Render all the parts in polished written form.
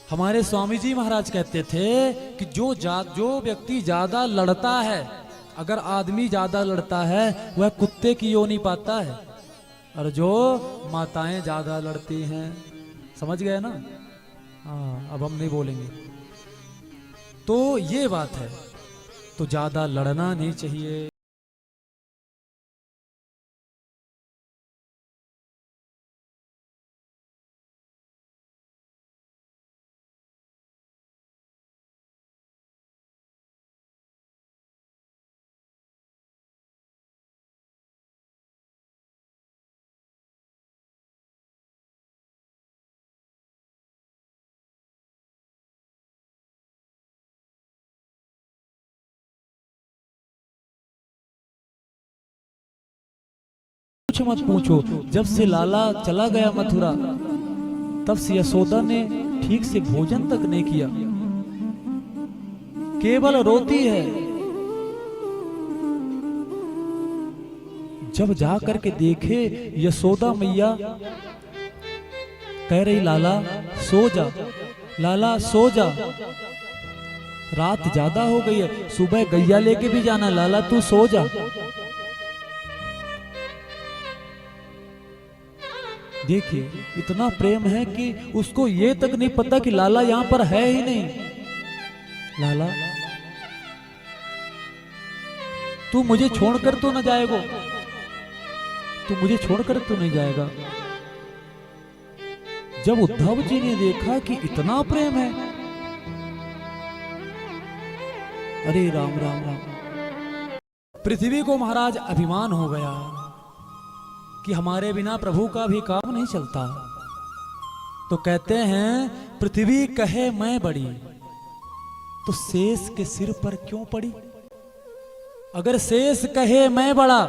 हमारे स्वामी जी महाराज कहते थे कि जो व्यक्ति ज्यादा लड़ता है, अगर आदमी ज्यादा लड़ता है वह कुत्ते की योनि पाता है, और जो माताएं ज्यादा लड़ती हैं, समझ गए ना? हाँ, अब हम नहीं बोलेंगे। तो ये बात है, तो ज्यादा लड़ना नहीं चाहिए। कुछ मत पूछो, जब से लाला चला गया मथुरा, तब से यशोदा ने ठीक से भोजन तक नहीं किया, केवल रोती है। जब जा करके देखे, यशोदा मैया कह रही लाला सो जा, लाला सो जा, रात ज्यादा हो गई है, सुबह गैया लेके भी जाना, लाला तू सो जा। देखिए इतना प्रेम है कि उसको ये तक नहीं पता कि लाला यहां पर है ही नहीं। लाला तू मुझे छोड़कर तो न जाएगा, तू मुझे छोड़कर तो नहीं जाएगा। जब उद्धव जी ने देखा कि इतना प्रेम है, अरे राम राम राम, पृथ्वी को महाराज अभिमान हो गया कि हमारे बिना प्रभु का भी काम नहीं चलता। तो कहते हैं पृथ्वी कहे मैं बड़ी, तो शेष के सिर पर क्यों पड़ी? अगर शेष कहे मैं बड़ा,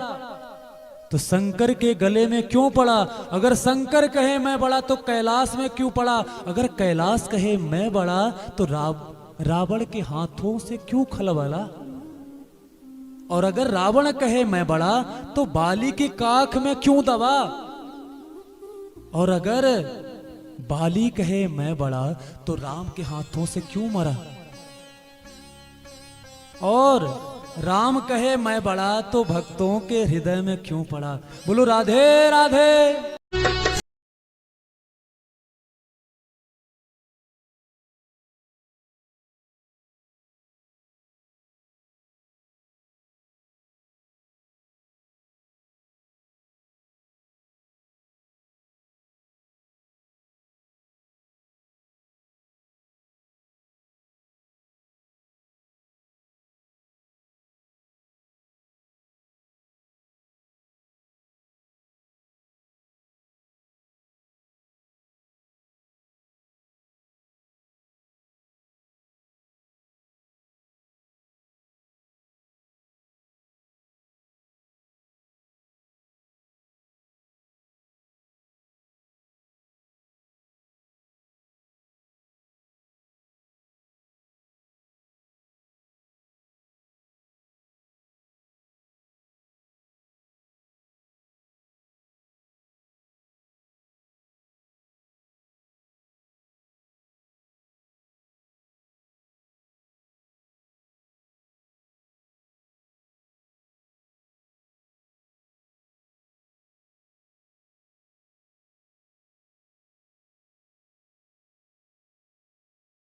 तो शंकर के गले में क्यों पड़ा? अगर शंकर कहे मैं बड़ा, तो कैलाश में क्यों पड़ा? अगर कैलाश कहे मैं बड़ा, तो रावण के हाथों से क्यों खलबला? और अगर रावण कहे मैं बड़ा, तो बाली की काख में क्यों दबा? और अगर बाली कहे मैं बड़ा, तो राम के हाथों से क्यों मरा? और राम कहे मैं बड़ा, तो भक्तों के हृदय में क्यों पड़ा? बोलो राधे राधे।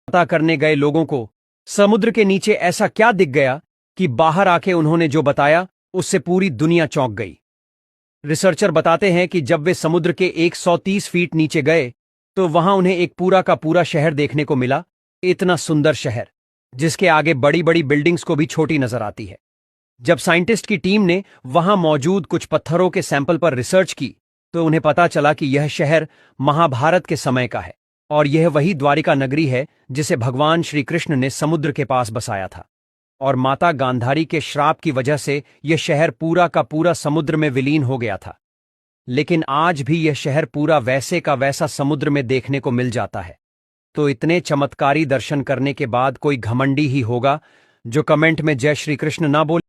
पता करने गए लोगों को समुद्र के नीचे ऐसा क्या दिख गया कि बाहर आके उन्होंने जो बताया उससे पूरी दुनिया चौंक गई। रिसर्चर बताते हैं कि जब वे समुद्र के 130 फीट नीचे गए तो वहां उन्हें एक पूरा का पूरा शहर देखने को मिला। इतना सुंदर शहर जिसके आगे बड़ी बड़ी बिल्डिंग्स को भी छोटी नजर आती है। जब साइंटिस्ट की टीम ने वहां मौजूद कुछ पत्थरों के सैंपल पर रिसर्च की तो उन्हें पता चला कि यह शहर महाभारत के समय का है और यह वही द्वारिका नगरी है जिसे भगवान श्री कृष्ण ने समुद्र के पास बसाया था। और माता गांधारी के श्राप की वजह से यह शहर पूरा का पूरा समुद्र में विलीन हो गया था। लेकिन आज भी यह शहर पूरा वैसे का वैसा समुद्र में देखने को मिल जाता है। तो इतने चमत्कारी दर्शन करने के बाद कोई घमंडी ही होगा जो कमेंट में जय श्री कृष्ण ना बोले।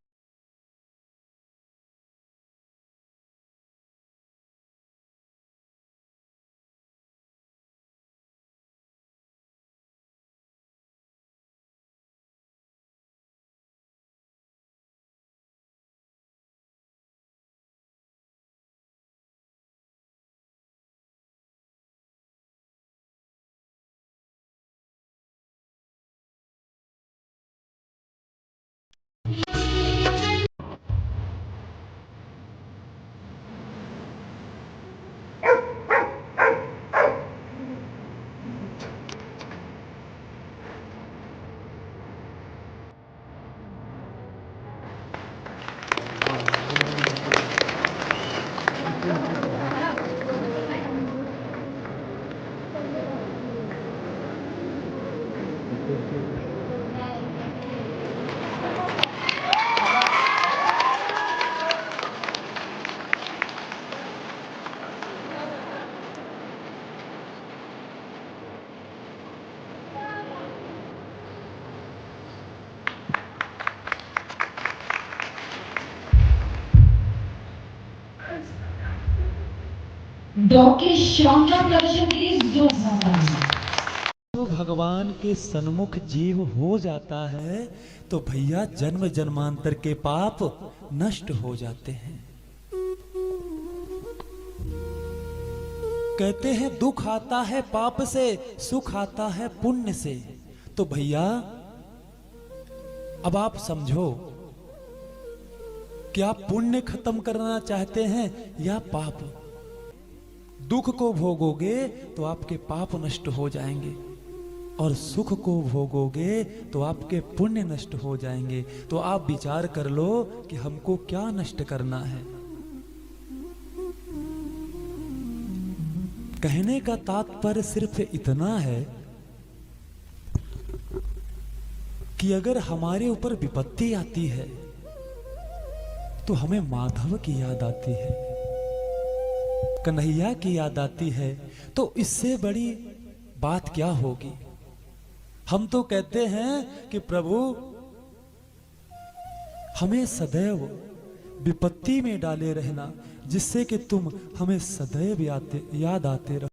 दौड़ के शानदार प्रदर्शन के लिए जोरदार तालियां। तो भगवान के सन्मुख जीव हो जाता है तो भैया जन्म जन्मांतर के पाप नष्ट हो जाते हैं। कहते हैं दुख आता है पाप से, सुख आता है पुण्य से। तो भैया अब आप समझो कि आप पुण्य खत्म करना चाहते हैं या पाप। दुख को भोगोगे तो आपके पाप नष्ट हो जाएंगे और सुख को भोगोगे तो आपके पुण्य नष्ट हो जाएंगे। तो आप विचार कर लो कि हमको क्या नष्ट करना है। कहने का तात्पर्य सिर्फ इतना है कि अगर हमारे ऊपर विपत्ति आती है तो हमें माधव की याद आती है, कन्हैया की याद आती है। तो इससे बड़ी बात क्या होगी। हम तो कहते हैं कि प्रभु हमें सदैव विपत्ति में डाले रहना, जिससे कि तुम हमें सदैव याद आते रहो।